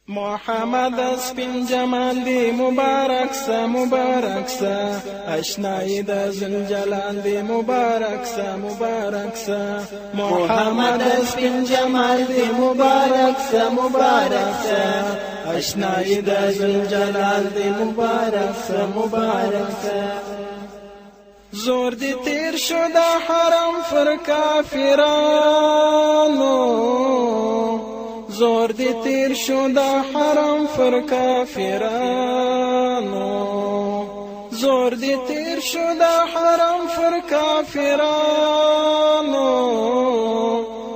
محمد سپین جمال دی مبارک سا مبارک سا اشنای د زلجلال دی مبارک سا مبارک سا محمد سپین جمال دی مبارک سا مبارک سا اشنای د زلجلال دی مبارک سا مبارک سا زور دی تیر شو دا حرم فر کافرانو زور دی تیر شو دا حرم فر کافرانو زور دی تیر شو دا حرم فر کافرانو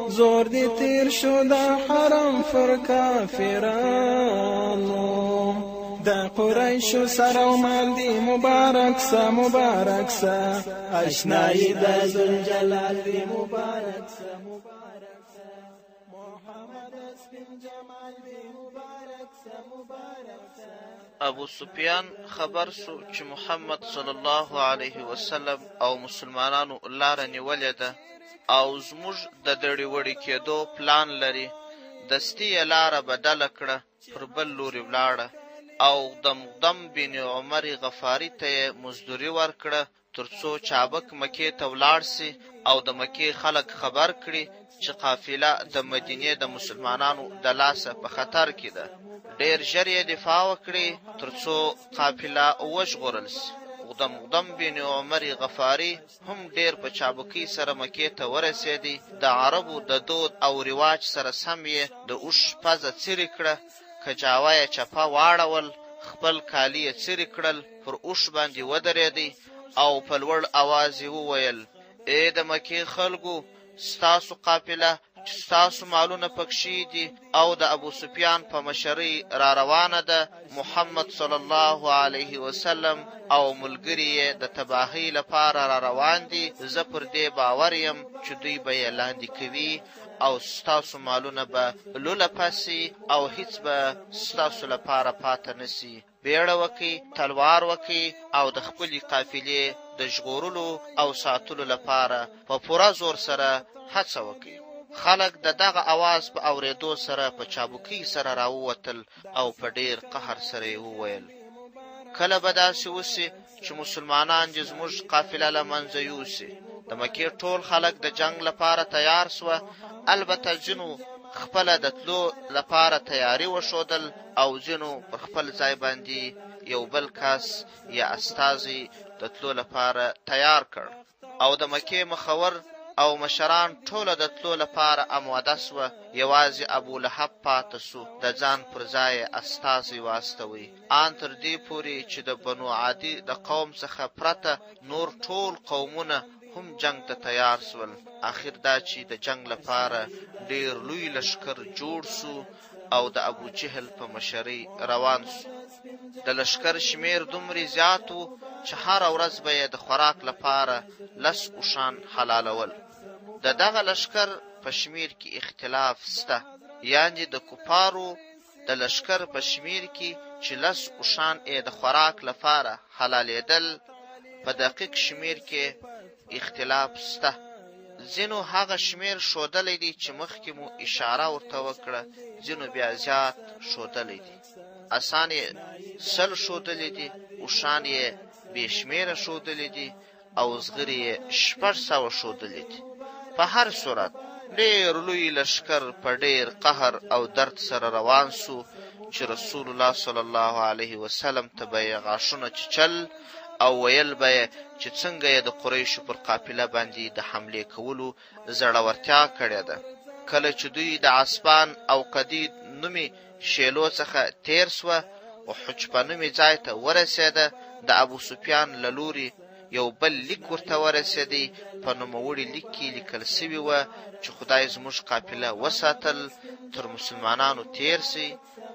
زور دی تیر شو دا حرم فر کافرانو دا قریش سره و مال دی مبارک سا مبارک سا اشنایی د ذوالجلال دی مبارک سا مبارک سا محمد سپین جمال دی مبارک سا مبارک سا ابو سفیان خبر سو چې محمد صلی الله علیه وسلم او مسلمانانو لاره نیولې ده او زموږ د دړې وړې کېدو پلان لري دستي یې لاره بدله کړه پر بل لوري ولاړه او دمدم بن عمر غفاری ته مزدوري ورکړه ترڅو چابک مکې ته ولاړ سي او د مکې خلک خبر کړي چې قافله د مدینې د مسلمانانو د لاسه په خطر کې ده ډېر ژر یې دفاع وکړي ترڅو قافله وژغورل سي دمدم بن عمر غفاری هم ډېر په چابکۍ سره مکې ته ورسېدی د عربو د دود او رواج سره سم یې د اوښ پزه څیرې کړه کجاوه یې چپه واړول خپل کالي یې څیرې کړل پر اوښ باندې ودرېدی او په لوړ اواز یې وویل ای د مکې خلکو ستاسو قافله چې ستاسو مالونه پکښې دي او د ابو سفیان په مشرۍ را روانه ده محمد صلی الله علیه وسلم او ملګري یې د تباهۍ لپاره را روان دي زه پر دې باور یم چې دوی به یې لاندې کوي او ستاسو مالونه به لوله پسي او هیڅ به ستاسو لپاره پاته نسی بیړه وکړئ تلوار وکړئ او د خپلې قافلې د ژغورلو او ساتلو لپاره په پوره زور سره هڅه وکړئ خلک د دغه اواز په اورېدو سره په چابکۍ سره راووتل او په ډېر قهر سره یې وویل کله به داسې وسي چې مسلمانان دې زموږ قافله له منځه یوسي د مکې ټول خلک د جنگ لپاره تیار سوه البته ځینو خپله د تلو لپاره تیاری وښودل او ځینو پر خپل ځای باندې یو بل کس یا استازی د تلو لپاره تیار کړ او د مکې مخور او مشران ټوله د تلو لپاره آماده سوه یوازې ابولهب پاته سو د ځان پر ځای استازی واستوي ان تر دې پورې چې د بنو عادي د قوم څخه پرته نور ټول قومونه هم جنگ ته تیار سول اخر دا چې د جنگ لپاره ډېر لوی لشکر جوړ سو او د ابو جهل په مشرۍ روان سو د لشکر شمیر دومره زیات و چې هره ورځ به یې د خوراک لپاره 10 اوښان حلالول د دغه لشکر په شمیر کې اختلاف سته یعنې د کفارو د لشکر په شمیر کې چې 10 اوښان یې د خوراک لپاره حلالېدل په دقیق شمیر کې اختلاف سته ځینو هغه شمیر ښودلی دی چې مخکې مو اشاره ورته وکړه ځینو بیا زیات ښودلی دی اسان یې 100 ښودلی دي اوښان یې بې شمېره ښودلی دي او زغرې یې 600 ښودلی دي په هر صورت ډېر لوی لشکر په ډېر قهر او درد سره روان سو چې رسول الله صلی الله علیه وسلم ته به یې غاښونه چیچل او ویل به یې چې څنګه یې د قریشو پر قافله باندې د حملې کولو زړورتیا کړې ده کله چې دوی د عصبان او قدید نومې شیلو څخه تیر سوه او حجبه نومې ځای ته ورسېده د ابو سفیان له لوري یو بل لیک ورته ورسېدی په نوموړي لیک کې لیکل سوي وه چې خدای زموږ قافله وساتل تر مسلمانانو تیر سي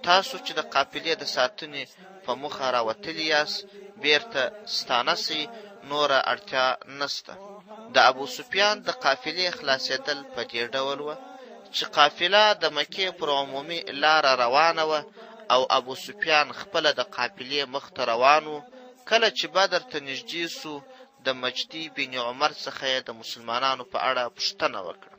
تاسو چې د قافلې د ساتنې په موخه راوتلي یاست بیرته ستانه سي نوره اړتیا نسته د ابو سفیان د قافلې خلاصېدل په دې ډول وه چې قافله د مکې پر عمومي لاره روانه وه او ابو سفیان خپله د قافلې مخ ته روان و کله چې بدر ته نږدې سو د مجدي بن عمر څخه د مسلمانانو په اړه پوښتنه وکړه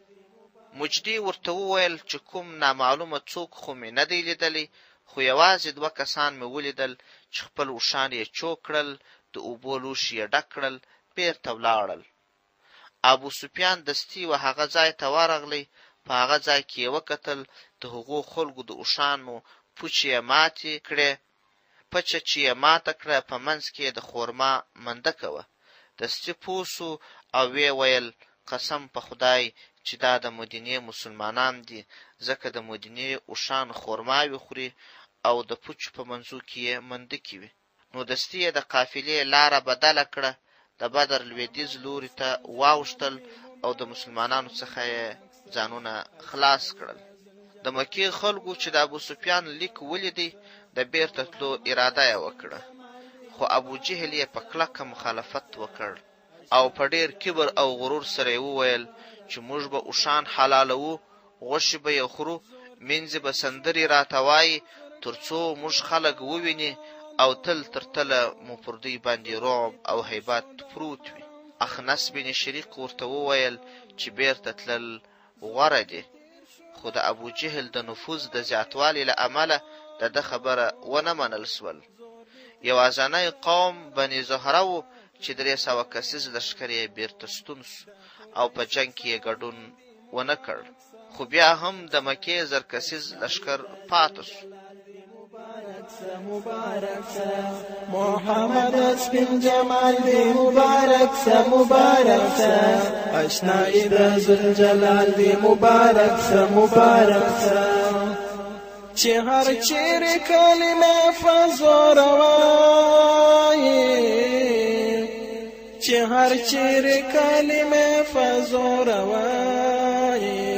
مجدي ورته وویل چې کوم نامعلومه څوک خو مې نه دی لیدلی خو یوازې 2 کسان مې ولیدل چې خپل اوښان یې چوک کړل، د اوبو لوښي یې ډک کړل، بېرته ولاړل. ابو سفیان دستي و هغه ځای ته ورغلی، په هغه ځای کې یې وکتل، د هغو خلکو د اوښانو پوچې یې ماتې کړې، پچه چې یې ماته کړه په منځ کې د خورما مندکه وه. دستي پوه سو او ویې ویل قسم په خدای چې دا د مدینې مسلمانان دي، ځکه د مدینې اوښان خورماوې خوري او د پوچو په منځو کې یې مندکې وي. نو دستي یې د قافلې لاره بدله کړه، د بدر لویدیځ لوري ته واوښتل او د مسلمانانو څخه یې ځانونه خلاص کړل. د مکې خلکو چې د ابو سفیان لیک ولیدی، د بیرته تلو اراده یې وکړه، خو ابو جهل یې په کلکه مخالفت وکړ او په ډیر کبر او غرور سره یې وویل چې موږ به اوښان حلالوو، غوښې به یې خورو، مینځې به سندرې راته وایي، تر څو موږ خلک وویني او تل تر تله مو پر دوی باندې رعب او هیبت پروت وي. اخنس بن شریق ورته وویل چې بیرته تلل غوره دي، خو د ابو جهل د نفوذ د زیاتوالي له امله د ده خبره ونه منل سول. یوازینی قوم بني زهره و چې 300 کسیز لښکر یې بیرته ستون سو او په جنګ کې یې ګډون ونه کړ، خو بیا هم د مکې 1000 کسیز لښکر پاته سو. مبارک سه محمد سپین جمال دی، مبارک سه مبارک سه اشنای د ذوالجلال دی، مبارک سه مبارک سه چې هر چیرې کلمه فزور وایي، چې هر چیرې کلمه فزور وایي.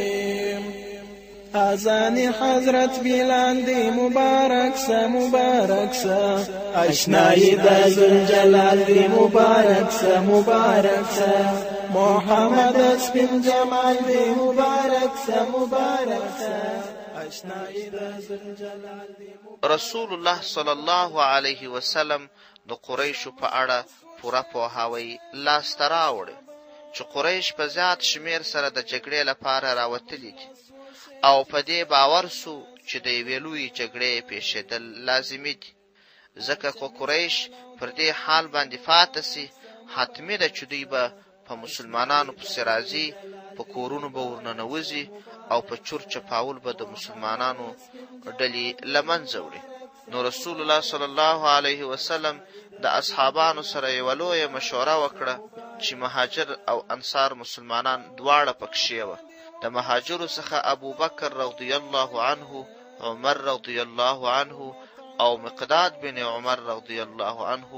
اذان حضرت بلال دی، مبارک سه مبارک سه اشنای د ذوالجلال دی، مبارک سه مبارک سه محمد سپین جمال دی، مبارک سه مبارک سه اشنای د ذوالجلال دی. رسول الله صلی الله علیه وسلم د قریشو په اړه پوره پوهاوی لاسته راوړی چې قریش په زیات شمیر سره د جګړې لپاره راوتلي دي او په دې باور سو چې د یوې لویې جګړې پیښېدل لازمي دي، ځکه که قریش پر دې حال باندې پاته سي، حتمي ده چې دوی به په مسلمانانو پسې راځي، په کورونو به ورننوځي او په چور چپاول به د مسلمانانو ډلې له منځه وړي. نو رسول الله صلی الله علیه وسلم د اصحابانو سره یوه لویه مشوره وکړه چې مهاجر او انصار مسلمانان دواړه پکښې وه. د مهاجرو څخه ابوبکر رضی الله عنه، عمر رضی الله عنه او مقداد بن عمر رضی الله عنه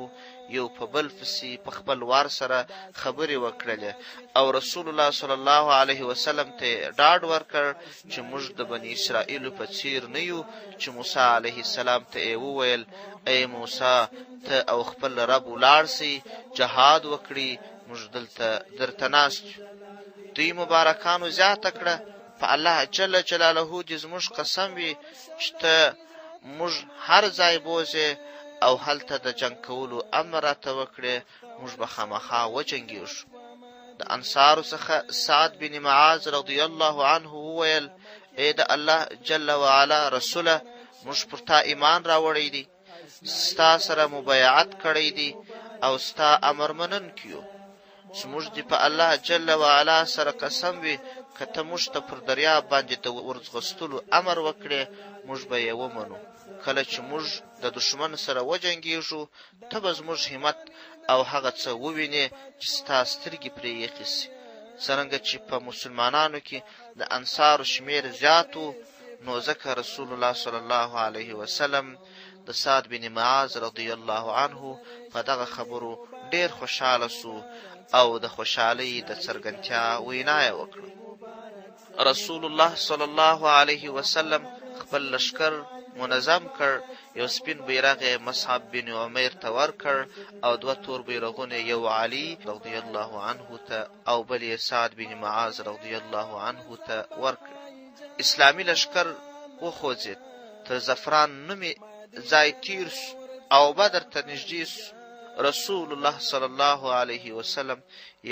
یو په بل پسې په خپل وار سره خبرې وکړلې او رسول الله صلی الله علیه وسلم ته ډاډ ورکړ چې موږ د بني اسرائیلو په څیر نه یو چې موسی علیه السلام ته یې وویل ای موسی ته او خپل رب ولاړ سئ، جهاد وکړي، موږ دلته درته ناست یو. دوی مبارکانو زیاته کړه په الله جل جلاله دې زموږ قسم وي چې ته موږ هر ځای بوځې او هلته د جنګ کولو امر راته وکړې، موږ به خامخا وجنګېږو. د انصارو څخه سعد بن معاذ رضی الله عنه وویل ای د الله جل وعلا رسوله، موږ پر تا ایمان راوړی دی، ستا سره مبایعت کړی دی او ستا امر منونکي یو. زموږ دې په الله جل وعلا سره قسم وي که ته موږ ته پر دریاب باندې د ورځغستلو امر وکړې، موږ به یې ومنو. کله چې موږ د دشمن سره وجنګېږو، ته به زموږ همت او هغه څه ووینې چې ستا سترګې پرې یخې سي. څرنګه چې په مسلمانانو کې د انصارو شمیر زیات و، نو ځکه رسول الله صلی الله علیه وسلم د سعد بن معاذ رضی الله عنه په دغه خبرو ډیر خوشحاله سو او د خوشحالۍ د څرګندتیا وینا یې وکړه. رسول الله صلی الله علیه وسلم خپل لښکر منظم کړ، یو سپین بیرغ مصعب بن عمیر ته ورکړ او 2 تور بیرغونه، یو علي رضی الله عنه ته او بل یې سعد بن معاذ رضی الله عنه ته ورکړ. اسلامي لښکر وخوځېد، تر زفران نومې ځای تیر سو او بدر ته نږدې سو. رسول الله صلی الله علیه وسلم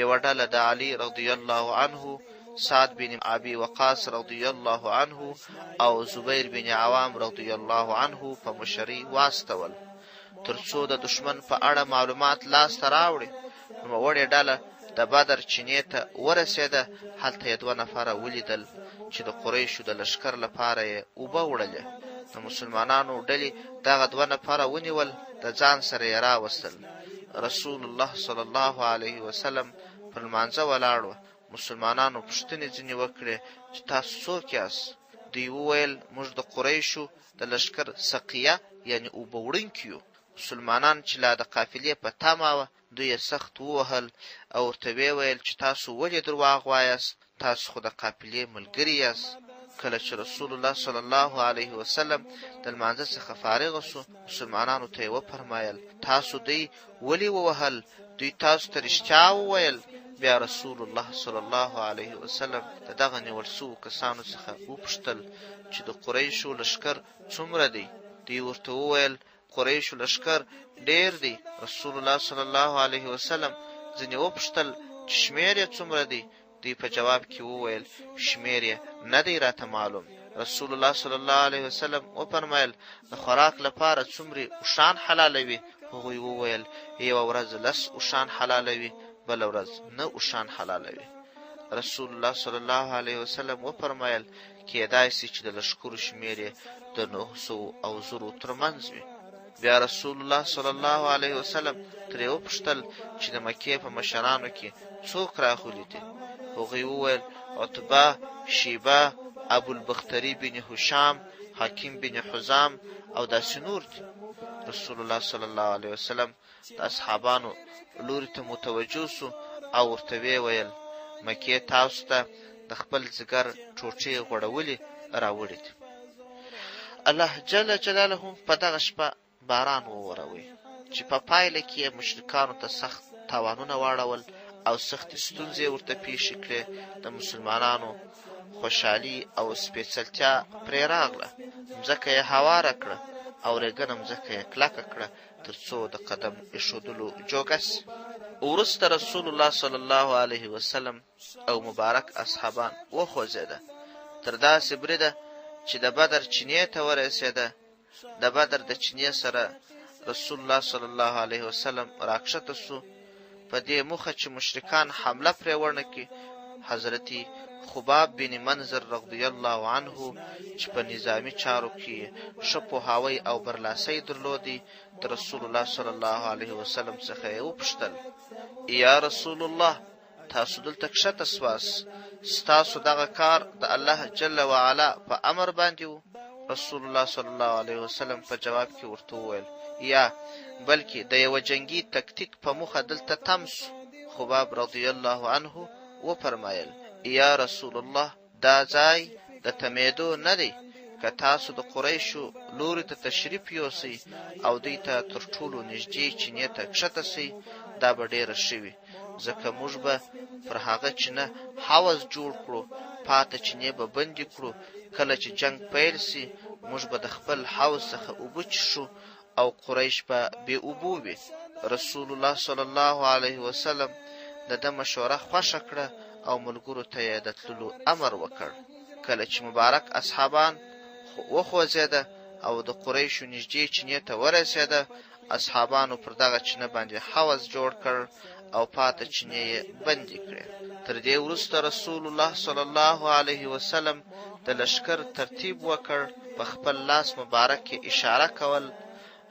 یوه ډله د علي رضی الله عنه سعد بن ابي وقاص رضی الله عنه او زبیر بن عوام رضی الله عنه په مشرۍ واستول تر څو د دشمن په اړه معلومات لاس ته راوړي. نوموړې ډله د بدر چینې ته ورسېده. هلته یې 2 نفره ولیدل چې د قریشو د لښکر لپاره یې اوبه وړلې. د مسلمانانو ډلې دغه 2 نفره ونیول، د ځان سره یې راوستل. رسول الله صلی الله علیه وسلم پر لمانځه ولاړ و. مسلمانانو پوښتنې ځینې وکړې چې تاسو څوک یاست؟ دوی وویل موږ د قریشو د لښکر سقیه یعنې اوبه وړونکي یو. مسلمانان چې لا د قافلې په تمه وه دوی یې سخت ووهل او ورته ویې ویل چې تاسو ولې درواغ وایاست؟ تاسو خو د قافلې ملګري یاست. کله چې رسول الله صلی الله علیه وسلم د لمانځه څخه فارغ شو، مسلمانانو ته یې وفرمایل تاسو دوی ولې ووهل؟ دوی تاسو ته رښتیا وویل؟ بیا رسول الله صلی الله علیه وسلم د دغه نیول شوو کسانو څخه وپوښتل چې د قریشو لښکر څومره دی؟ دوی ورته وویل قریشو لښکر ډیر دی. رسول الله صلی الله علیه وسلم ځینې وپوښتل چې شمیر یې څومره دی؟ دوی په جواب کې وویل شمیر یې نه دی راته معلوم. رسول الله صلی الله علیه وسلم وفرمایل د خوراک لپاره څومره اوښان حلالوي؟ هغوی وویل یوه ورځ 10 اوښان حلالوي، بله ورځ 9 اوښان حلالوي. رسول الله صلی الله علیه وسلم وفرمایل کېدای شي چې د لښکرو شمیر یې د 900 او 1000 ترمنځ وي. بیا رسول الله صلی الله علیه وسلم ترې وپوښتل چې د مکې په مشرانو کې څوک راغلي دي؟ هغوی وویل عتبه، شیبه، ابوالبختري بن هشام، حکیم بن حزام او داسې نور دي. رسول الله صلی الله علیه وسلم د اصحابانو لوري ته متوجه سو او ورته ویې ویل مکې تاسو ته د خپل ځګر ټوټې غوړولې راوړي دي. الله جل جلاله په دغه شپه باران ووروي چې په پایله کې یې مشرکانو ته سخت تاوانونه واړول او سختې ستونزې ورته پیښې کړې. د مسلمانانو خوشحالي او سپېڅلتیا پرې راغله. مځکه یې هواره کړه او ریګنه مځکه یې کلکه کړه تر څو د قدم ایښودلو جوګه سي. وروسته رسول الله صلی الله علیه وسلم او مبارک اصحابان وخوځېده تر داسې بریده چې د بدر چینې ته ورسېده. د بدر د چینې سره رسول الله صلی الله علیه وسلم راکښته سو په دې موخه چې مشرکان حمله پرې ونه کړي. حضرت خباب بن منذر رضی الله عنه چې په نظامی چارو کې ښه پوهاوی او برلاسۍ درلودی د رسول الله صلی الله علیه وسلم څخه یې وپوښتل یا رسول الله تاسو دلته کښته سواست، ستاسو دغه کار د الله جل وعلا په امر باندې و؟ رسول الله صلی الله علیه وسلم په جواب کې ورته وویل یا بلکې د یوه جنگي تکتیک په موخه دلته تم سو. خباب رضی الله عنه وفرمایل یا رسول الله دا ځای د تمیدو نه دی. که تاسو د قریشو لوري ته تشریف یوسئ او دوی ته تر ټولو نږدې چینې ته کښته سئ دا به ډېره ښه وي، ځکه موږ به پر هغه چینه حوض جوړ کړو، پاته چینې به بندې کړو. کله چې جنگ پیل سي موږ به د خپل حوض څخه اوبه څښو او قریش به بې اوبو وي. رسول الله صلی الله علیه وسلم د ده مشوره خوښه کړه او ملګرو ته یې د تللو امر وکړ. کله چې مبارک اصحابان وخوځېده او د قریشو نږدې چینې ته ورسېده، اصحابانو پر دغه چینه باندې حوض جوړ کړ او پاته چینې یې بندې کړې. تر دې وروسته رسول الله صلی الله علیه وسلم د لښکر ترتیب وکړ، په خپل لاس مبارک کې اشاره کول،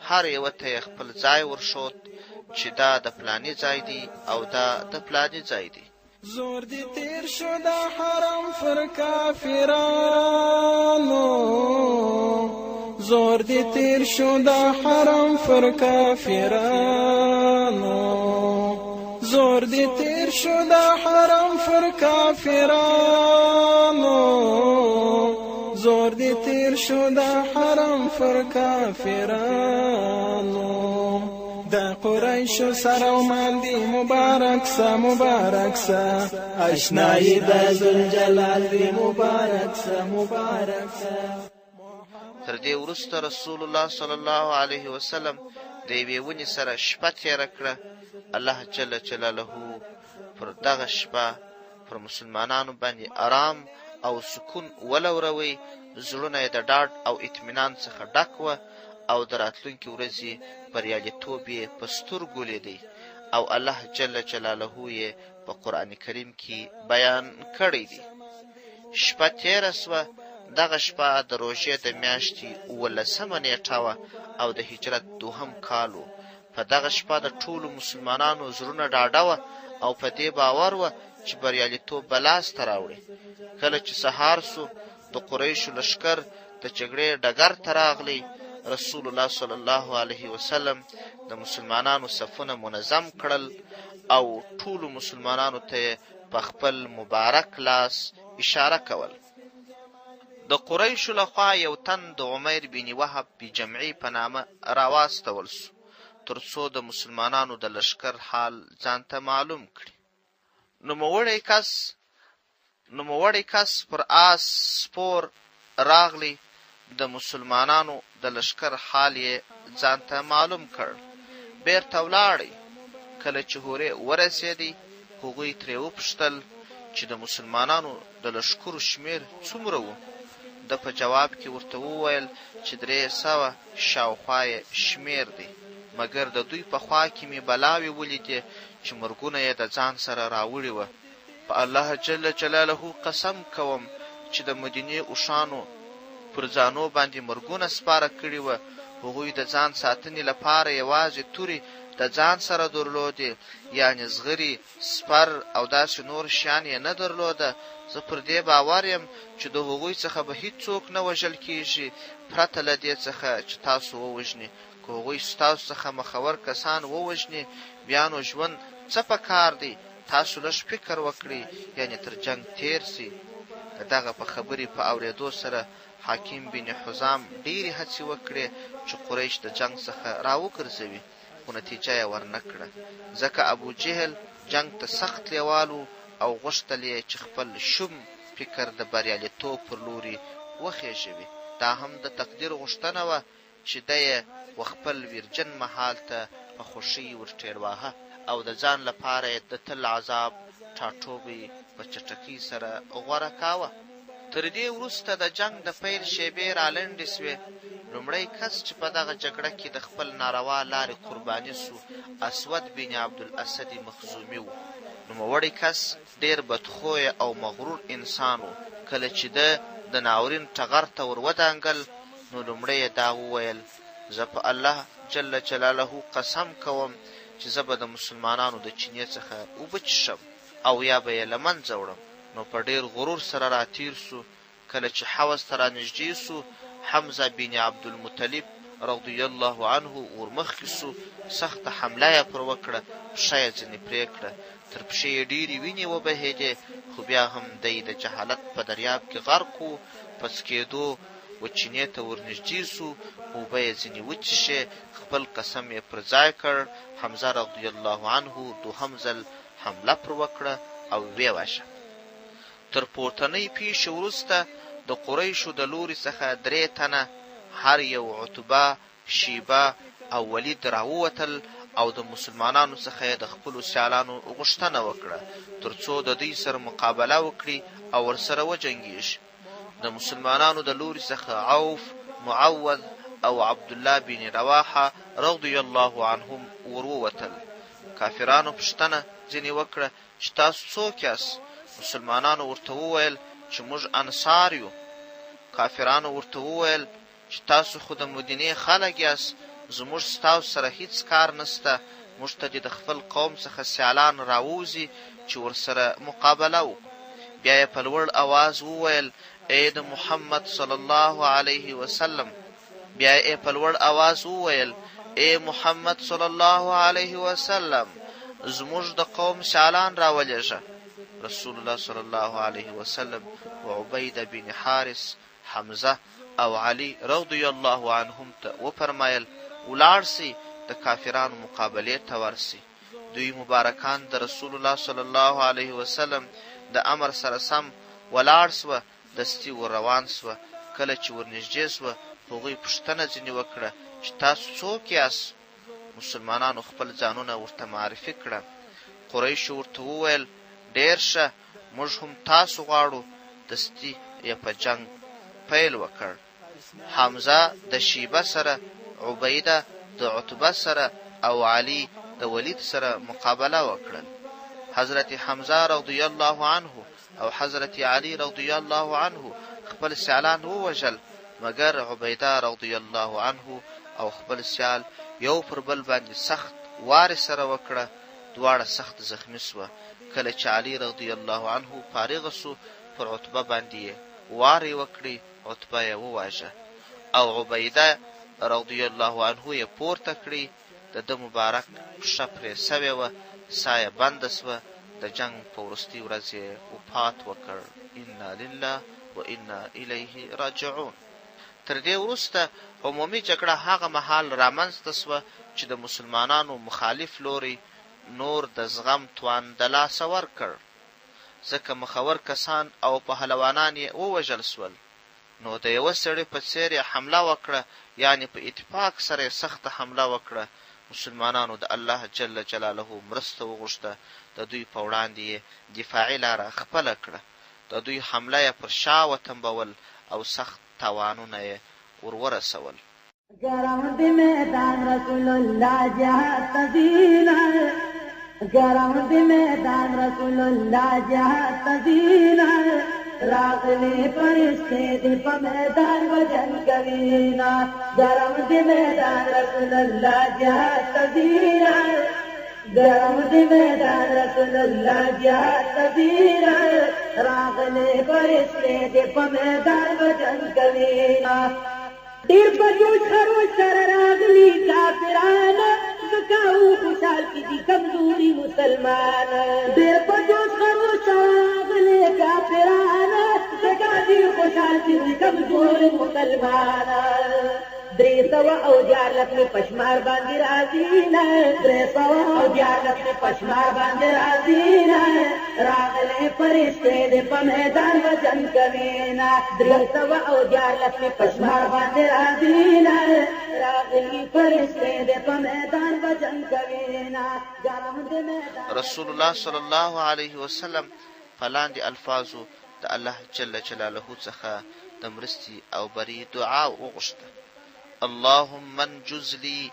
هر یوه ته یې خپل ځای ورښود چې دا د فلاني ځای دی او دا د فلاني ځای دی. زور دی تیر شو دا حرم فر کافرانو، زور دی تیر شو دا حرم فر کافرانو، زور دی تیر شو دا حرم فر کافرانو، زور دی تیر شو دا حرم فر کافرانو. دا قریش سره ومال دی مبارک سا مبارک سا، اشنایی دا ذوالجلال دی مبارک سا مبارک سا. تر دې وروسته رسول الله صلی الله علیه وسلم د یوې ونې سره شپه تېره کړه. الله جل جلاله پر دغه شپه پر مسلمانانو باندې آرام او سکون ولوروي. زړونه یې د ډاډ او اطمینان څخه ډک وه او د راتلونکي ورځې بریالیتوب یې په سترګو لیدی او الله جل جلاله یې په قرآن کریم کې بیان کړی دی. شپه تیره سوه. دغه شپه د روژې د میاشتې 18 نیټه وه او د هجرت 2 کال و. په دغه شپه د ټولو مسلمانانو زړونه ډاډه وه او په دې باور وه چې بریالیتوب به لاسته راوړي. کله چې سهار سو د قریشو لښکر د جګړې ډګر ته راغلی. رسول الله صلی الله علیه وسلم د مسلمانانو صفونه منظم کړل او ټولو مسلمانانو ته په خپل مبارک لاس اشاره کول. د قریشو لخوا یو تن د عمیر بن وهب بجمعي په نامه راواستول سو تر څو د مسلمانانو د لښکر حال ځانته معلوم کړي. نوموړی کس پر آس سپور راغلی. د مسلمانانو د لښکر حال یې ځانته معلوم کړ. بیرته ولاړی. کله چې هورې ورسېدی هغوی ترې وپوښتل چې د مسلمانانو د لښکرو شمېر څومره و. د په جواب کې ورته وویل چې 300 شاوخوا یې شمېر دی، مګر د دوی په خوا کې مې بلاوې ولیدې چې مرګونه یې د ځان سره راوړي وه. په الله جل جلاله قسم کوم چې د مدینې اوښانو پر ځانو باندې مرګونه سپاره کړي وه. هغوی د ځان ساتنې لپاره یوازې تورې د ځان سره درلودې، یعنې زغري، سپر او داسې نور شیان یې نه درلوده. زه پر دې باور یم چې د هغوی څخه به هیڅوک نه وژل کېږي پرته له دې څخه چې تاسو ووژني. که هغوی ستاسو څخه مخور کسان ووژني بیا نو ژوند څه پکار دی؟ تاسو لږ فکر وکړئ، یعنې تر جنگ تیر سي. د دغه په خبرې په اورېدو سره حکیم بن حزام ډېرې هڅې وکړې چې قریش د جنگ څخه راوګرځوي، خو نتیجه یې ورنه کړه، ځکه ابو جهل جنگ ته سخت لیوال و او غوښتل یې چې خپل شوم فکر د بریالیتوب پر لوري وخېژوي. دا هم د تقدیر غوښتنه وه چې دی یې خپل ویرجن محال ته په خوښۍ ورټېلواهه او د ځان لپاره یې د تل عذاب ټاټوبی په چټکۍ سره غوره کاوه. تر دې وروسته د جنگ د پیل شیبې رالنډې سوې. لومړی کس چې په دغه جګړه کې د خپل ناروا لارې قرباني سو اسود بن عبدالاسد مخزومي و. نوموړی کس ډېر بدخویه او مغرور انسان و. کله چې د ناورین ټغر ته ور ودانګل نو لومړی یې دا وویل: زه په الله جل جلاله قسم کوم چې زه به د مسلمانانو د چینې څخه اوبه چښم او یا به یې له منځه وړم. نو په ډېر غرور سره راتیر سو. کله چې حوض ته رانږدې سو حمزه بن عبدالمطلب رضی الله عنه ورمخکې سو. سخته حمله یې پر وکړه، پښه یې ځینې پرې کړه، تر پښې یې ډېرې وینې وبهېدې، خو بیا هم دی د جهالت په دریاب کې غرق و. په څکېدو و چینې ته ورنږدې سو، اوبه یې ځینې وڅښې، خپل قسم یې پر ځای کړ. حمزه رضی الله عنه دوهم ځل حمله پر وکړه او ویې واشه. تر پورتنۍ پیښې وروسته د قریشو د لوري څخه 3 تنه، هر یو عتبه، شیبه او ولید راووتل او د مسلمانانو څخه یې د خپلو سیالانو غوښتنه وکړه تر څو د دوی سره مقابله وکړي او ورسره وجنګېږي. د مسلمانانو د لوري څخه عوف، معوذ او عبدالله بن رواحه رضی الله عنهم ورووتل. کافرانو پوښتنه ځینې وکړه چې تاسو څوک یاست؟ مسلمانانو ورته وویل چې موږ انصار یو. کافرانو ورته وویل چې تاسو خو د مدینې خلک یاست، زموږ ستاسو سره هیڅ کار نسته، موږ ته د خپل قوم څخه سیالان راووځي چې ورسره مقابله وکړو. بیا یې په لوړ اواز وویل: ای د محمد صلی الله علیه وسلم. بیا یې په لوړ اواز وویل: ای محمد صلی الله علیه وسلم، زموږ د قوم سیالان راولېږه. رسول الله صلی الله علیه وسلم و عبیده بن حارث، حمزه او علی رضی الله عنهم ته وفرمایل: ولاړ سئ، د کافرانو مقابلې ته ورسئ. دوی مبارکان د رسول الله صلی الله علیه وسلم د امر سره سم ولاړ سوه، دستي ور روان سوه. کله چې ورنږدې سوه هغوی پوښتنه ځینې وکړه چې تاسو څوک یاست؟ مسلمانانو خپل ځانونه ورته معرفي کړه. قریشو ورته وویل: ډېر ښه، موږ هم تاسو غواړو. دستي یې په جنگ پیل وکړ. حمزه د شیبه سره، عبیده د عتبه سره او علي د ولید سره مقابله وکړل. حضرت حمزه رضی الله عنه او حضرت علي رضی الله عنه خپل سیالان ووژل، مگر عبیده رضی الله عنه او خپل سیال یو پر بل باندې سخت وار سره وکړه. دواړه سخت زخمی سوه. کله چې علي رضی الله عنه فارغ سو، پر عتبه باندې وار وکړي، عتبه یې وواژه او عبیده رضی الله عنه یې پورته کړي. د ده مبارک پښه پرې سوې وه، ساه یې بنده سوه. د جنگ په وروستۍ ورځ یې وفات وکړ. انا لله و انا الیه راجعون. تر دې وروسته عمومي جګړه هغه مهال رامنځته سوه چې د مسلمانانو مخالف لوري نور د زغم توان د لاسه ورکړ، ځکه مخور کسان او پهلوانان یې ووژل سول. نو د یوه سړي په څېر یې حمله وکړه، یعنی په اتفاق سره یې سخته حمله وکړه. مسلمانانو د الله جل جلاله مرسته وغوښته. د دوی په وړاندې یې دفاعي لاره خپله کړه. د دوی حمله یې پر شا وتنبول او سخت تاوانونه یې ورورسول. گراوند میدان رسول الله جهاد تدینا، گراوند میدان رسول الله جهاد تدینا، راغلی فرشتے دی په میدان وجن کوینا. گراوند میدان رسول الله جهاد تدینا، گراوند میدان رسول الله جهاد تدینا، راغلی فرشتے دی په میدان وجن کوینا. دیر په جوش خروش سره راغلي کافران، زکاو خوشحال کی دی کمزوری مسلمان. دیر په جوش خروش سره راغلي کافران، زکا دی خوشحال کی دی کمزوری مسلمان. 300 او 4 میں پشمار باندې راځي نه، 300 او 4 میں پشمار باندې راځي نه، راغلي فرشتے دې په میدان وجن کوینا. 300 او 4 میں پشمار باندې راځي نه، راغلي فرشتے دې په میدان وجن کوینا. رسول الله صلی الله علیه وسلم فلاندې الفاظو د الله جل جلاله څخه د مرستي او بری دعا وغوښته. اللهم انجز لي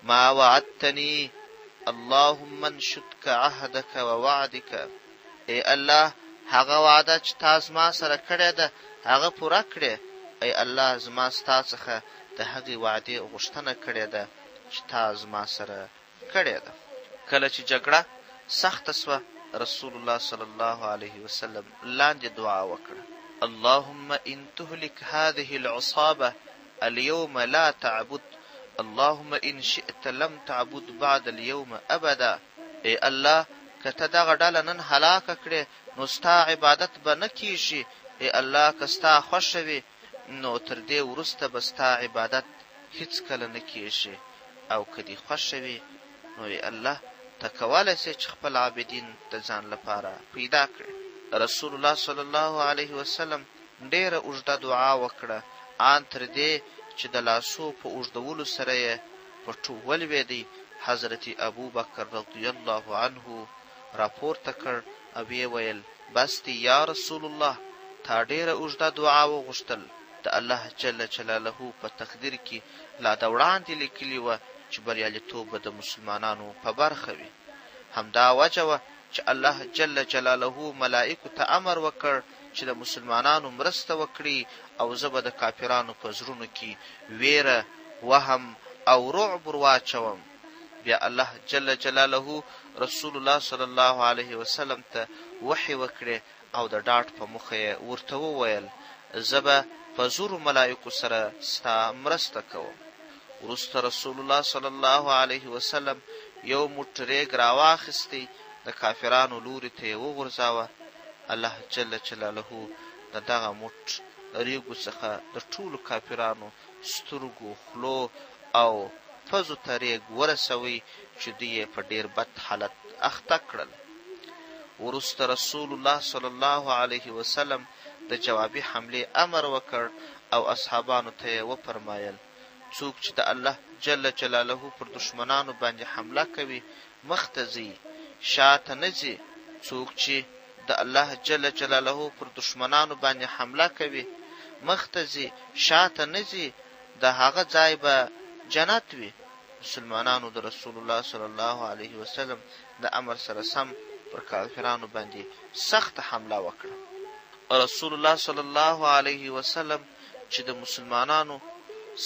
ما وعدتني، اللهم انشدك عهدك ووعدك. ای الله، هغه وعده چې تا زما سره کړې ده هغه پوره کړې. ای الله، زما ستا څخه د هغې وعدې غوښتنه کړې ده چې تا زما سره کړې ده. کله چې جګړه سخته سوه، رسول الله صلی الله علیه وسلم لاندې دعا وکړه: اللهم ان تهلك هذه العصابه اليوم لا تعبد، اللهم ان شئت لم تعبد بعد اليوم ابدا. ای الله، که ته دغه ډله نن هلاکه کړې نو ستا عبادت به نه کیږي. ای الله، که ستا خوښه وي نو تر دې وروسته به ستا عبادت هیڅکله نه کیږي، او که دې خوښه وي نو ای الله ته کولی سې چې خپل عابدین د ځان لپاره پیدا کړې. رسول الله صلی الله علیه وسلم ډېره اوږده دعا وکړه، آن تر دې چې د لاسو په اوږدولو سره یې پټو ولوېدی. حضرت ابو بکر رضی الله عنه راپورته کړ او یې ویل: بس دی یا رسول الله، تا ډېره اوږده دعا وغوښتل. د الله جل جلاله په تقدیر کې لا د وړاندې لیکلي وه چې بریالیتوب به د مسلمانانو په برخه وي. همدا وجه وه چې الله جل جلاله ملائکو ته امر وکړ چې د مسلمانانو مرسته وکړي، او زه به د کافرانو په زړونو کې ویره، وهم او رعب واچوم. بیا الله جل جلاله رسول الله صلی الله علیه وسلم ته وحی وکړې او د ډاډ په موخه یې ورته وویل: زه به په زورو ملائکو سره ستا مرسته کوم. وروسته رسول الله صلی الله علیه وسلم یو موټ ریګ راواخیستی، د کافرانو لوري ته یې وغورځاوه. الله جل جلاله د دغه موټ ریګو څخه د ټولو کافرانو سترګو، خولو او پزو ته ریګ ورسوي چې دوی یې په ډېر بد حالت اخته کړل. وروسته رسول الله صلی الله علیه وسلم د جوابي حملې امر وکړ او اصحابانو ته یې وفرمایل: څوک چې د الله جل جلاله پر دشمنانو باندې حمله کوي مخته ځي، شاته نه ځي. څوک چې د د الله جل جلاله پر دشمنانو باندې حمله کوي، مخ ته ځي شاته نه ځي، د هغه ځای به جنت وي. مسلمانانو د رسول الله صلی الله علیه وسلم د امر سره سم پر کافرانو باندې سخت حمله وکړه. رسول الله صلی الله علیه وسلم چې د مسلمانانو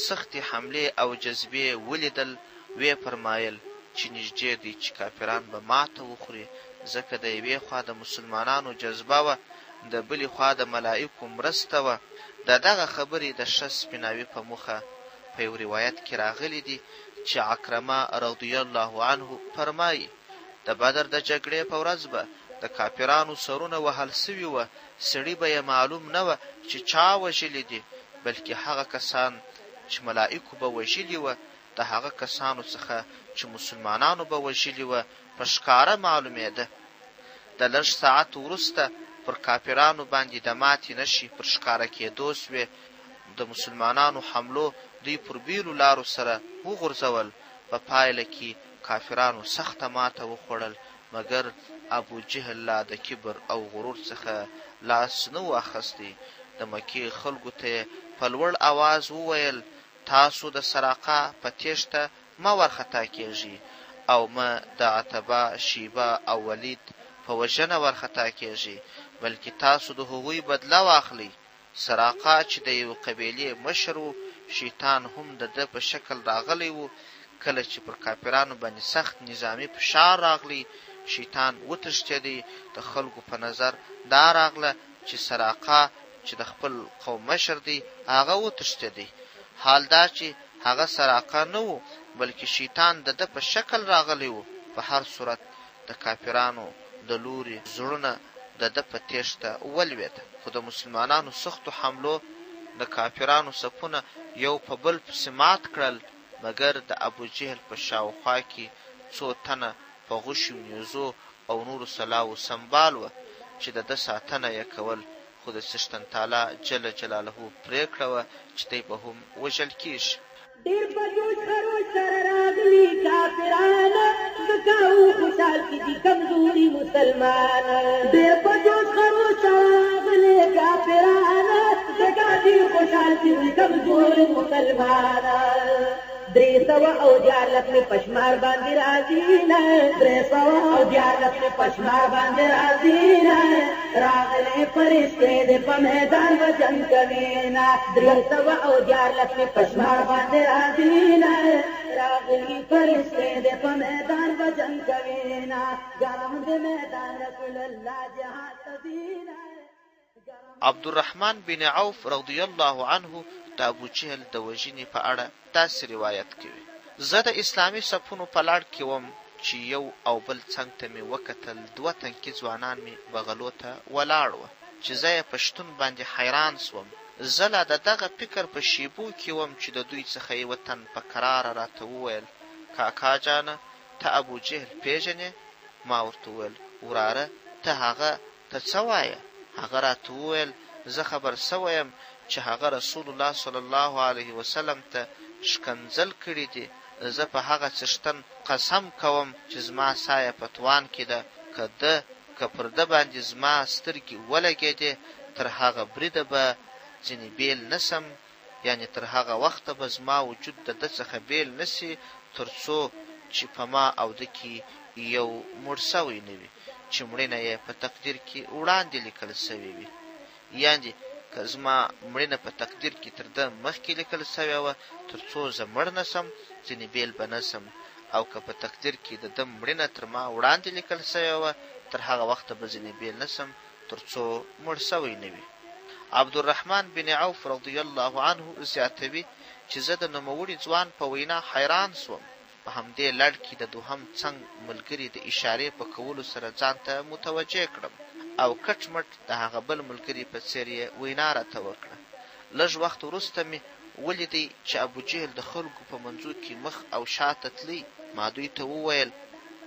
سخت حمله او جذبه ولیدل، وی فرمایل چې نږدې دی چې کافران به ماته وخوري، ځکه د یوې خوا د مسلمانانو جذبه وه، د بلې خوا د ملائکو مرسته وه. دغه خبرې د ښه سپیناوي په موخه په یو روایت کې راغلی دي چې عکرمه رضی الله عنه فرمایي د بدر د جګړې په ورځ به د کافرانو سرونه وهل سوي وه، سړي به یې معلوم نه وه چې چا وژلي دي، بلکې هغه کسان چې ملائکو به وژلي وه د هغه کسانو څخه چې مسلمانانو به وژلي وه په ښکاره معلومېده. د لږ ساعت وروسته پر کافرانو باندې د ماتې نښې پر ښکاره کېدو سوې. د مسلمانانو حملو دوی پر بیلو لارو سره وغورځول. په پایله کې کافرانو سخته ماته وخوړل، مګر ابو جهل لا د کبر او غرور څخه لاس نه و اخیستی. د مکې خلکو ته په لوړ اواز وویل تاسو د سراقه په تیښته مه ورخطا کېږئ او مه د عتبه، شیبه او ولید په وژنه ورخطا کېږئ، بلکې تاسو د هغوی بدله واخلئ. سراقه چې د یو قبیلې مشر و، شیطان هم د ده په شکل راغلی و. کله چې پر کافرانو باندې سخت نظامی فشار راغلی، شیطان وتښتېدی. د خلکو په نظر دا راغله چې سراقه چې د خپل قوم مشر دی هغه وتښتېدی. حال دا چې هغه سراقه نه و، بلکې شیطان د ده په شکل راغلی و. په هر صورت د کافرانو د لوري زړونه د ده په تیښته ولوېده. خو د مسلمانانو سختو حملو د کافرانو صفونه یو په بل پسې مات کړل، مګر د ابو جهل په شاوخوا کې څو تنه په غشو، نیزو او نورو سلاو سنبال وه چې د ده ساتنه یې کول. خو د څښتن تعالی جل جلاله پرېکړه وه چې دی به هم وژل کېږي. ډېر په جوش خروش سره راغلي کافران، ځکه خوشحال کې دي کمزوري مسلمان. ډېر په جوش خروش سره راغلي کافران، ځکه دي خوشحال کې دي کمزوري مسلمان. 314 مې پشمار باندې راځي نه، 314 مې پشمار باندې راځي نه، راغلي فرشتې دې په میدان وجنګ کوي نه. 314 مې پشمار باندې راځي نه، راغلي فرشتې دې په میدان وجنګ کوي نه. ګرم دې میدان رسول الله جهاد ته ځي نه. عبدالرحمن بن عوف رضی الله عنه د ابو جهل د وژنې په اړه داسې روایت کوي: زه د اسلامي صفونو په لړ کې وم چې یو او بل څنګ ته مې وکتل، 2 تنکي ځوانان مې بغلو ته ولاړ وه چې زه یې په شتون باندې حیران سوم. زه لا د دغه فکر په شیبو کې وم چې د دوی څخه یې وطن په کراره راته وویل کاکا جانه ته ابو جهل پیژنې؟ ما ورته وویل وراره ته هغه ته څه وایه؟ هغه راته وویل زه خبر سوی یم چې هغه رسول الله صلی الله علیه وسلم ته شکنځل کړي دي. زه په هغه څښتن قسم کوم چې زما سایه په توان کې ده، که پر ده باندې زما سترګې ولګېدې تر هغه بریده به ځینې بیل نسم، یعنی تر هغه وخته به زما وجود د ده څخه بیل نسی تر څو چې په ما او ده کې یو مړ سوی نه وي چې مړینه یې په تقدیر کې وړاندې لیکل سوی وي. یعنی که زما مړینه په تقدیر کې تر ده مخکې لیکل سوی وه تر څو زه مړ نسم ځینې بیل به نسم، او که په تقدیر کې د ده مړینه تر ما وړاندې لیکل سوی وه تر هغه وخته به ځینې بیل نسم تر څو مړ سوی نه وي. عبدالرحمن بن عوف رضی الله عنه زیاتوي چې زه د نوموړي ځوان په وینا حیران سوم. په همدې لړ کې د دوهم څنګ ملګري د اشارې په کولو سره ځان ته متوجه کړم او کټ مټ د هغه بل ملګري په څېر یې وینا راته وکړه. لږ وخت وروسته مې ولیدی چې ابو جهل د خلکو په منځو کې مخ او شاته تلی. ما دوی ته وویل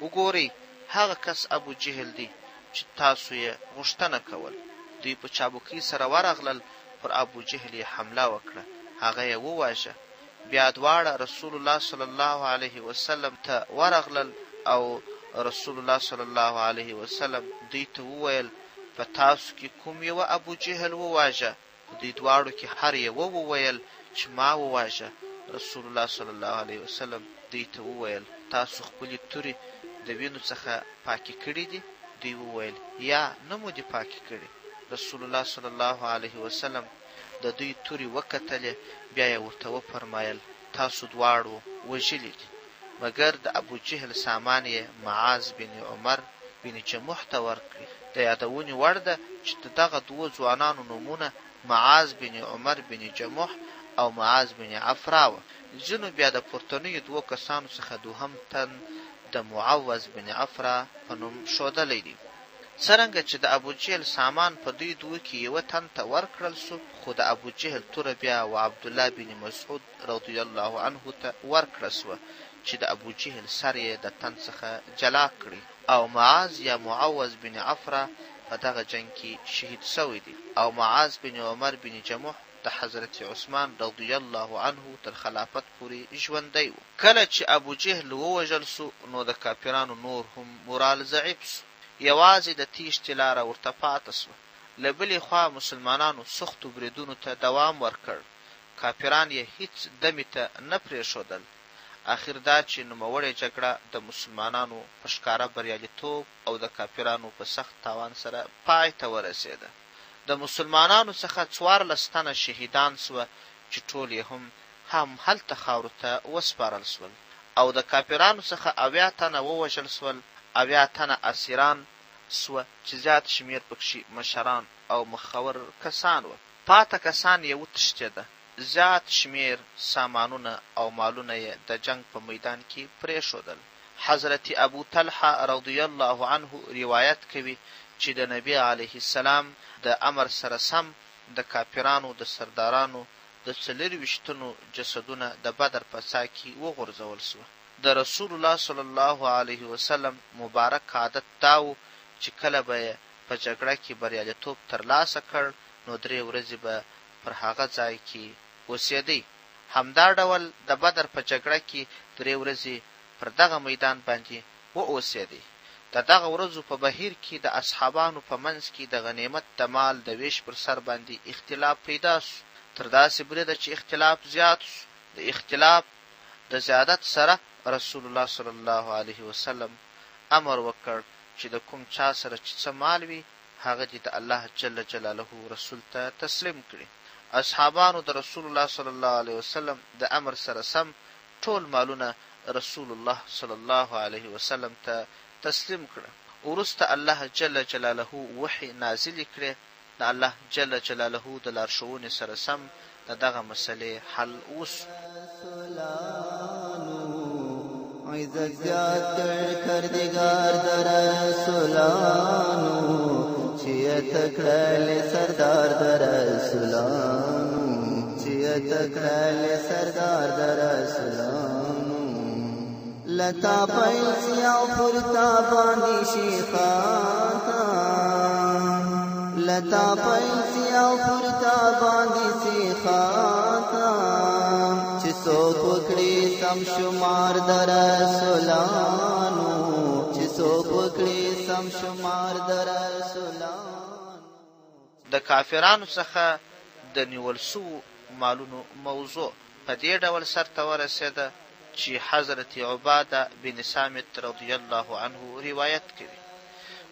وګورئ هغه کس ابو جهل دی چې تاسو یې غوښتنه کول. دوی په چابکۍ سره ورغلل، پر ابو جهل یې حمله وکړه، هغه یې وواژه. بیا دواړه رسول الله صلی الله علیه وسلم ته ورغلل او رسول الله صلی الله علیه وسلم دوی ته وویل په تاسو کې کوم یو ابو جهل وواژه؟ دوی دواړو کې هر یو وویل چې ما وواژه. رسول الله صلی الله علیه وسلم دوی ته وویل تاسو خپلې تورې د وینو څخه پاکې کړي دي؟ دوی وویل یا نه مو دي پاکې کړي. رسول الله صلی الله علیه وسلم د دوی تورې وکتلې، بیا یې ورته وفرمایل تاسو دواړو وژلي دي، مګر د ابو جهل سامان یې معاذ بن عمر بن جموح ته ورکړي. د یادونې وړ ده چې د دغه دوه ځوانانو نومونه معاذ بن عمر بن جموح او معاذ بن عفرا وه. ځینو بیا د پورتنیو دوه کسانو څخه دوهم تن د معوذ بن عفرا په نوم ښودلی دی. څرنګه چې د ابو جهل سامان په دوی دوه کې یوه تن ته ورکړل سو، خو د ابو جهل توره بیا و عبدالله بن مسعود رضی الله عنه ته ورکړه سوه چې د ابو جهل سر یې د تن څخه جلا کړي، او معاذ یا معوذ بن عفرا په دغه جنگ کې شهید سوی دی، او معاذ بن عمر بن جموح د حضرت عثمان رضی الله عنه تر خلافت پورې ژوندی و. کله چې ابو جهل ووژل سو نو د کافرانو نور هم مورال ضعیف سو، یوازې د تیښتې لاره ورته پاته سوه. له بلې خوا مسلمانانو سختو بریدونو ته دوام ورکړ، کافران یې هیڅ دمې ته نه پرېښودل. اخر دا چې نوموړې جګړه د مسلمانانو په ښکاره بریالیتوب او د کافرانو په سخت تاوان سره پای ته ورسېده. د مسلمانانو څخه 14 تنه شهیدان سوه چې ټول یې هم هلته خاورو ته وسپارل سول، او د کافرانو څخه 80 تنه ووژل سول، 80 تنه اسیران سوه چې زیات شمیر پکښې مشران او مخور کسان وه. پاته کسان یې وتښتېده، زیات شمیر سامانونه او مالونه یې د جنگ په میدان کې پرېښودل. حضرت ابو طلحه رضی الله عنه روایت کوي چې د نبی علیه السلام د امر سره سم د کافرانو د سردارانو د 24 تنو جسدونه د بدر په سا کې وغورځول سوه. د رسول الله صلی الله علیه وسلم مبارک عادت داو چې کله به په جګړه کې بریالیتوب ترلاسه کړ نو 3 ورځې به پر هغه ځای کې اوسېدی. همدا ډول د بدر په جګړه کې 3 ورځې پر دغه میدان باندې واوسېدی. د دغه ورځو په بهیر کې د اصحابانو په منځ کې د غنیمت د مال د ویش پر سر باندې اختلاف پیدا سو. تر داسې بریده چې اختلاف زیات سو. د اختلاف د زیادت سره رسول الله صلی الله علیه وسلم امر وکړ چې د کوم چا سره چې څه مال وي هغه دې د الله جل جلاله رسول ته تسلیم کړي. اصحابانو د رسول الله صلی الله علیه وسلم د امر سره سم ټول مالونه رسول الله صلی الله علیه وسلم ته تسلیم کړه. وروسته الله جل جلاله وحی نازل کړي. د الله جل جلاله د لارښوونې سره سم د دغه مسلې حل وسو. عزت زیاد کردگار در رسولانو چیت کړل سردار در رسولانو چیت کړل سردار در رسولانو لتا پیسی او فرتا باندې شیخاتا لتا پیسی او فرتا باندې شیخاتا چې څوک وکړي سم شمار در رسولانو چې څوک وکړي سم شمار در رسولانو. د کافرانو څخه د نیول سوو مالونو موضوع په دې ډول سرته ورسېده چې حضرت عباده بن صامت رضی الله عنه روایت کوي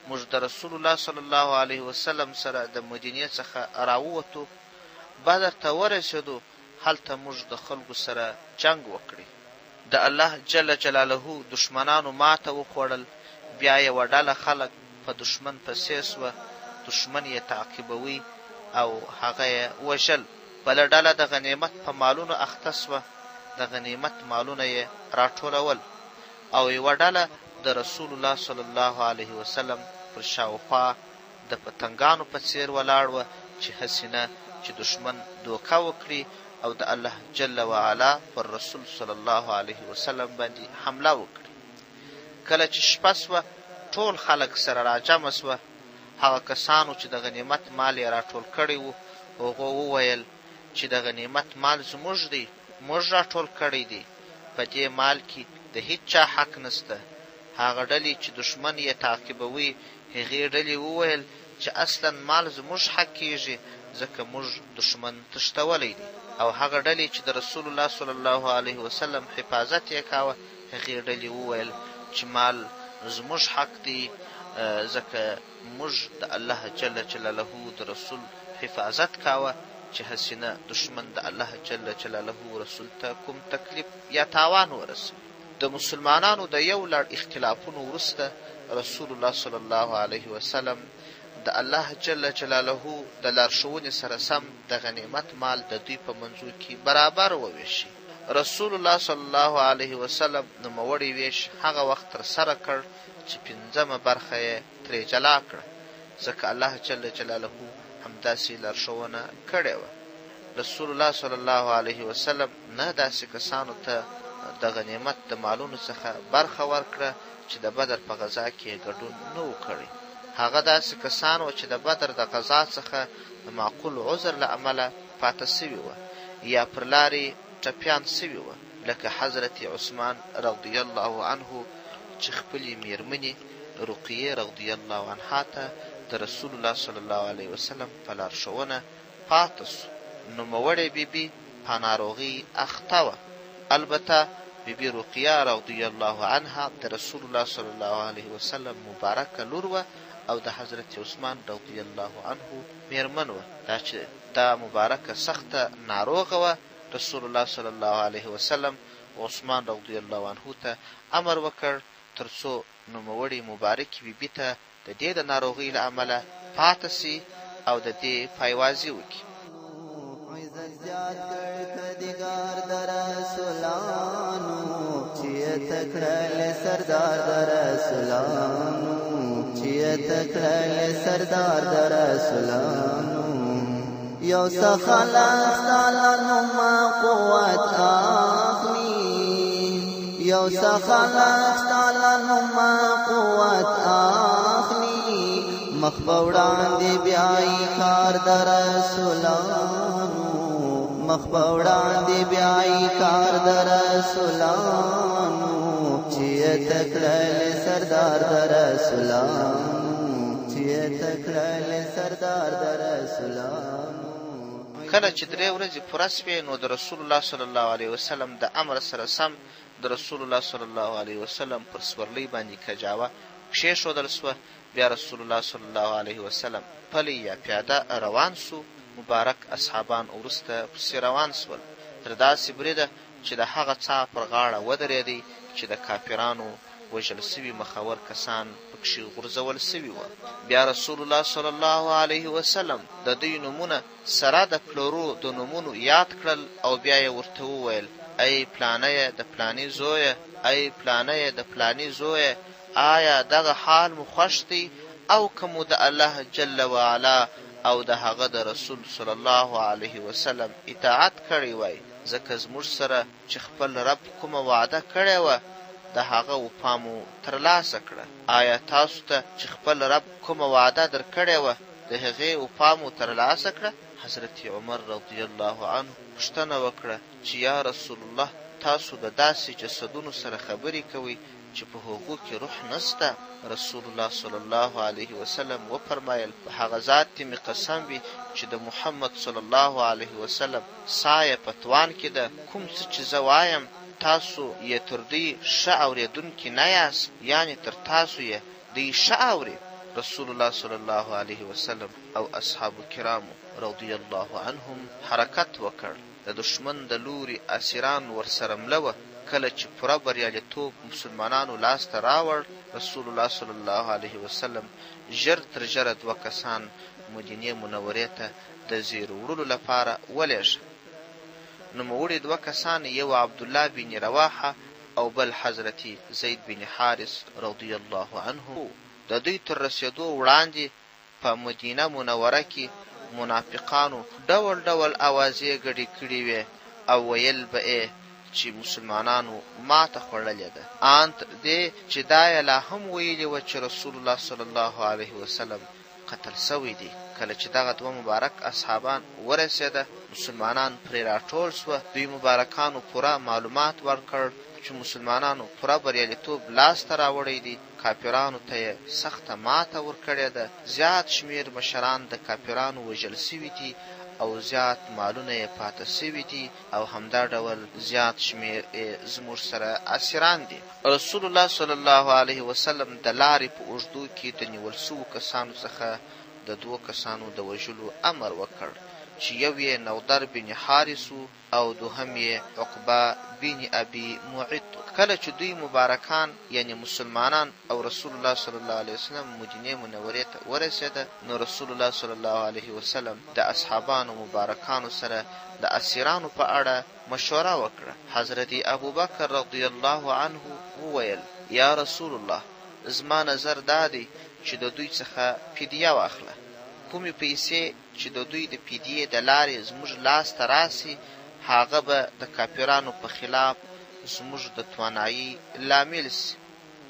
موږ د رسول الله صلی الله علیه وسلم سره د مدینې څخه راووتو، بدر ته ورسېدو. هلته موږ د خلکو سره جنگ وکړي. د الله جل جلاله دشمنانو ماته وخوړل. بیا یوه ډله خلک په دشمن پسې سوه، دشمن یې تعقیبوي او هغه یې وژل. بله ډله د غنیمت په مالونو اخته سوه، د غنیمت مالونه یې راټولول، او یوه ډله د رسول الله صلی الله علیه وسلم پر شاوخوا د پتنګانو په څیر ولاړ وه چې هسې چې دشمن دوکه وکړي او د الله جل وعلا پر رسول صلی الله علیه وسلم باندې حمله وکړي. کله چې شپه سوه ټول خلک سره راجمع سوه. هغه کسانو چې د غنیمت مال یې راټول کړی و هغو وویل چې د غنیمت مال زموږ دی، موږ راټول کړی دی، په دې مال کې د هیڅ چا حق نسته. هغه ډلې چې دشمن یې تعقیبوي هغې ډلې وویل چې اصلا مال زموږ حق کېږي ځکه موږ دښمن تښتولی دی. او هغه ډلې چې د رسول الله صلی الله علیه وسلم حفاظت یې کاوه هغې ډلې وویل چې مال زموږ حق دی ځکه موږ د الله جل جلاله د رسول حفاظت کاوه چې هسې دشمن د الله جل جلاله رسول ته کوم تکلیف یا تاوان ورسوي. د مسلمانانو د یو لړ اختلافونو وروسته رسول الله صلی الله علیه وسلم د الله جل جلاله د لارښوونې سره سم د غنیمت مال د دوی په منځو کې برابر وویشي. رسول الله صلی الله علیه وسلم نوموړی ویش هغه وخت ترسره کړ چې 5مه برخه یې ترې جلا کړه ځکه الله جل جلاله همداسې لارښوونه کړې وه. رسول الله صلی الله علیه وسلم نه داسې کسانو ته د غنیمت د مالونو څخه برخه ورکړه چې د بدر په غزا کې ګډون نه و کړی. هغه داسې کسان وو چې د بدر د غزا څخه د معقول عذر له امله پاته سوي وه یا پر لارې ټپیان سوي وه لکه حضرت عثمان رضی الله عنه چې خپلې میرمنې رقیې رضی الله عنها ته د رسول الله صلی الله علیه وسلم په لارښوونه پاته سو. نوموړې بیبي په ناروغۍ اخته وه. البته بیبي رقیه رضی الله عنها د رسول الله صلی الله علیه وسلم مبارکه لور وه او د حضرت عثمان رضی الله عنه میرمن وه. دا چې دا مبارکه سخته ناروغه وه رسول الله صلی الله علیه وسلم عثمان رضی الله عنه ته امر وکړ تر څو نوموړې مبارکې بیبي ته د دې د ناروغۍ له امله پاته سي او د دې پایوازي وکړي. عزت زیات کړ کدیګار د رسولانو چې تکړل سردار د رسولانو چې تکړل سردار د رسولانو یو څه خلاص تعالی ما قوت اخلي یو څه خلاص تعالی ما قوت اخلي مخ بوړاندې بیاي کار د رسولانو مخ بوړاندې بیاي کار د رسولانو چې تکړل سردار د رسولانو چې تکړل سردار د رسولانو. کله چې 3 ورځې پوره سوې نو د رسول الله صلی الله علیه وسلم د امر سره سم د رسول الله صلی الله علیه وسلم پر سورلۍ باندې کجاوه کښېښودل سوه. بیا رسول الله صلی الله علیه وسلم پلی یا پیاده روان سو. مبارک اصحابان وروسته پسې روان سول تر داسې بریده چې د هغه څاه پر غاړه ودرېدی چې د کافرانو وژل سوي مخور کسان پکښې غورځول سوي وه. بیا رسول الله صلی الله علیه وسلم د دوی نومونه سره د پلرو د نومونو یاد کړل او بیا یې ورته وویل ای پلانیه د پلاني زویه ای پلانیه د پلاني زویه آیا دغه حال مو خوښ دی او که مو د الله جل وعلا او د هغه د رسول صلی الله علیه وسلم اطاعت کړی وای ځکه زموږ سره چې خپل رب کومه وعده کړې وه د هغه وفا مو ترلاسه کړه. آیا تاسو ته چې خپل رب کومه وعده در کړې وه د هغې وفا مو ترلاسه کړه؟ حضرت عمر رضی الله عنه پوښتنه وکړه چې یا رسول الله تاسو د داسې جسدونو سره خبرې کوئ چې په هغو کې روح نسته؟ رسول الله صلی الله علیه وسلم وفرمایل په هغه ذات دې مې قسم وي چې د محمد صلی الله علیه وسلم سایه په توان کې ده. کوم څه چې زه وایم تاسو یې تر دوی ښه اورېدونکي نه یاست یعنې تر تاسو یې دوی ښه اوري. رسول الله صلی الله علیه وسلم او اصحابو کرامو رضی الله عنهم حرکت وکړ. د دشمن د لوري اسیران ورسره مله وه. کله چې پوره بریالیتوب مسلمانانو لاسته راوړ رسول الله صلی الله علیه وسلم ژر تر ژره 2 کسان مدینې منورې ته د زیر وړلو لپاره ولېږه. نوموړي 2 کسان یو عبدالله بن رواحه او بل حضرت زید بن حارث رضی الله عنه. د دوی تر رسېدو وړاندې په مدینه منوره کې منافقانو ډول ډول اوازې ګډې کړې وې او ویل به چې مسلمانانو ماته خوړلې ده. ان تر دې چې دا یې لا هم ویلي وه چې رسول الله صلی الله علیه وسلم قتل سوی دی. کله چې دغه 2 مبارک اصحابان ورسېده مسلمانان پرې راټول سوه. دوی مبارکانو پوره معلومات ورکړ چې مسلمانانو پوره بریالیتوب لاسته راوړی دی. کافرانو ته یې سخته ماته ورکړې ده. زیات شمیر مشران د کافرانو وژل سوي دي او زیات مالونه یې پاته سوي دي او همدا ډول زیات شمیر زموږ سره اسیران دي. رسول الله صلی الله علیه وسلم د لارې په اوږدو کې د نیول سوو کسانو څخه د 2 کسانو د وژلو امر وکړ چې یو یې نودر بن حارث او دوهم یې عقبه بن ابي معيط. کله چې دوی مبارکان یعنی مسلمانان او رسول الله صلی الله علیه وسلم مدینه منورې ته ورسېده، نو رسول الله صلی الله علیه وسلم د اصحابانو مبارکانو سره د اسیرانو په اړه مشوره وکړه. حضرت ابوبکر رضی الله عنه وویل: یا رسول الله، زما نظر دا دی چې د دوی څخه فدیه واخله. کومې پیسې چې د دوی د فدیې د لارې زموږ لاس ته راسي، هغه به د کافرانو په خلاف زموږ د توانایي لامل سي،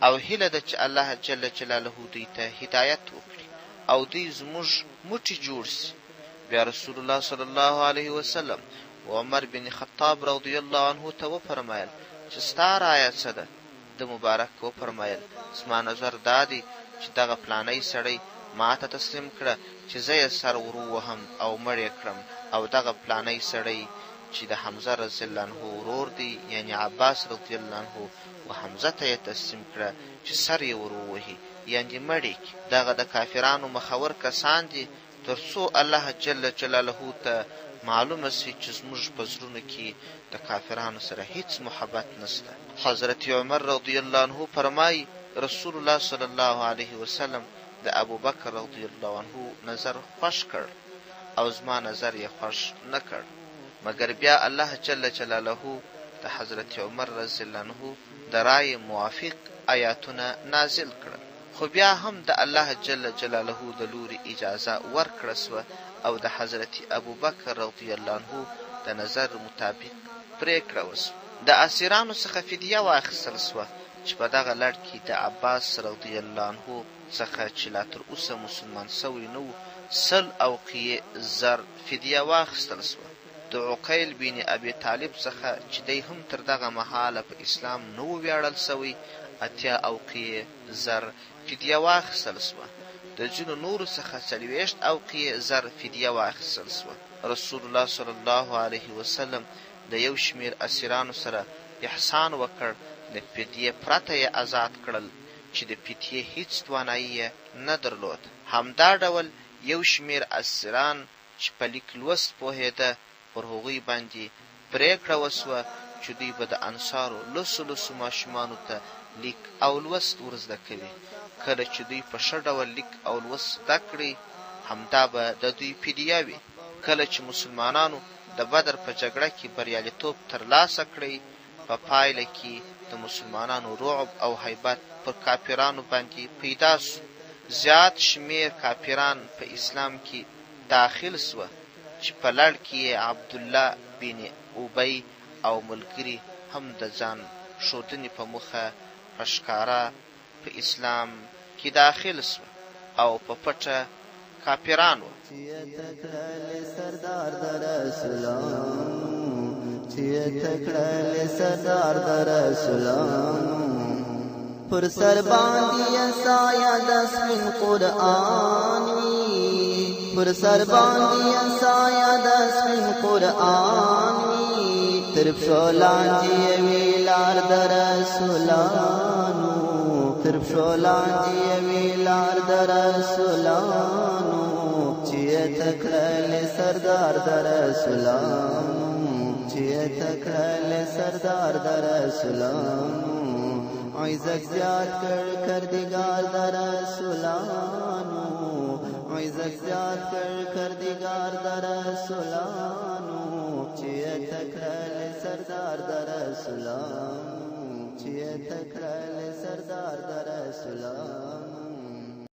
او هیله ده چې الله جل جلاله دوی ته هدایت وکړي او دوی زموږ موټي جوړ سي. بیا رسول الله صلی الله علیه وسلم عمر بن خطاب رضی الله عنه ته وفرمایل چې ستا رایه څه ده؟ د مبارک وفرمایل: زما نظر دا دی چې دغه پلانی سړی ما ته تسلیم کړه چې زه یې سر ورووهم او مړ یې کړم، او دغه پلانی سړی چې د حمزه رضی الله عنه ورور دی یعنی عباس رضی الله عنه، و حمزه ته یې تسلیم کړه چې سر یې ورووهي یعنی مړ یې کړي. دغه د کافرانو مخور کسان دي تر څو الله جل جلاله ته معلومه سي چې زموږ په زړونو کې د کافرانو سره هیڅ محبت نشته. حضرت عمر رضی الله عنه فرمایي: رسول الله صلی الله علیه وسلم د ابوبکر رضی الله عنه نظر خوښ کړ او زما نظر یې خوښ نه کړ، مګر بیا الله جل جلاله د حضرت عمر رضی الله عنه د رای موافق آیاتونه نازل کړل. خو بیا هم د الله جل جلاله د لوري اجازه ورکړه سوه او د حضرت ابوبکر رضی الله عنه د نظر مطابق پریکړه وسوه. د اسیرانو څخه فدیه واخیستل سوه چې په دغه لړ کې د عباس رضی الله عنه څخه چې لا تر اوسه مسلمان سوی نه و 100 اوقیه زر فدیه واخیستل سوه. د عقیل بن ابي طالب څخه چې دی هم تر دغه مهاله په اسلام نه و ویاړل سوی 80 اوقیه زر فدیه واخیستل سوه. د ځینو نورو څخه 40 اوقیه زر فدیه واخیستل سوه. رسول الله صلی الله علیه وسلم د یو شمیر اسیرانو سره احسان وکړ، د فدیه پرته یې آزاد کړل چې د فدیې هیڅ توانایي نه درلود. همدا ډول یو شمیر اسیران چې په لیک لوست پوهېده، پر هغوی باندې پریکړه وسوه چې دوی به د انصارو لسو ماشومانو ته لیک او لوست ورزده کوي. کله چې دوی په ښه ډول لیک او لوست زده کړي، همدا به د دوی فدیه وي. کله چې مسلمانانو د بدر په جګړه کې بریالیتوب ترلاسه کړی، په پایله کې د مسلمانانو رعب او هیبت پر کافرانو باندې پیدا سو. زیات شمیر کافران په اسلام کې داخل سوه چې په لړ کې عبدالله بن ابی او ملګري هم د ځان ښودنې په موخه په ښکاره په اسلام کې داخل سوه او په پټه کافران وو. پر سر باندې سایه د سپین قرآن وي، پر سر باندې سایه د سپین قرآن وي، تر پښو لاندې وي لار د رسولانو، تر پښو لاندې وي لار د رسولانو، چې تکړل سردار د رسولانو، چې تکړل سردار د رسولانو، عزت زیاد کردگار در رسولانو، عزت زیاد کردگار در رسولانو، چیه تکرل سردار در رسولانو، چیه تکرل سردار در رسولانو.